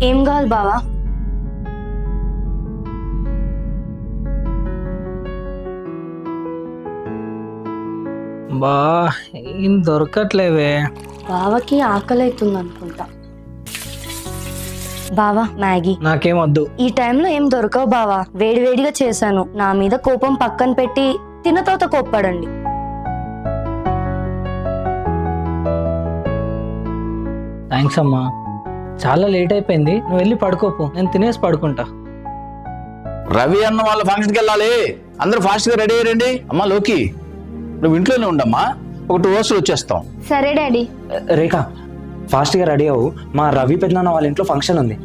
ఏం కావాలి బావా? బా ఏం దొరకట్లేవే. బావకి ఆకలి అవుతుంది అనుకుంటా. బావా మ్యాగీ. నాకేం వద్దు. ఈ టైంలో ఏం దొరకవు బావా, వేడివేడిగా చేశాను. నా మీద కోపం పక్కన పెట్టి తిన్న తర్వాత కోప్పడండి. థ్యాంక్స్ అమ్మా. చాలా లేట్ అయిపోయింది, నువ్వు వెళ్ళి పడుకోపో, నేను తినేసి పడుకుంటా. రవి అన్న వాళ్ళ ఫంక్షన్కి వెళ్ళాలి, అందరూ ఫాస్ట్గా రెడీ అయ్యారండి. అమ్మా లోకి, నువ్వు ఇంట్లోనే ఉండమ్మా, ఒక 2 hours వచ్చేస్తాం. సరే డాడీ. రేఖ ఫాస్ట్గా రెడీ అవ్వు, మా రవి పెద్దనాన్న వాళ్ళ ఇంట్లో ఫంక్షన్ ఉంది.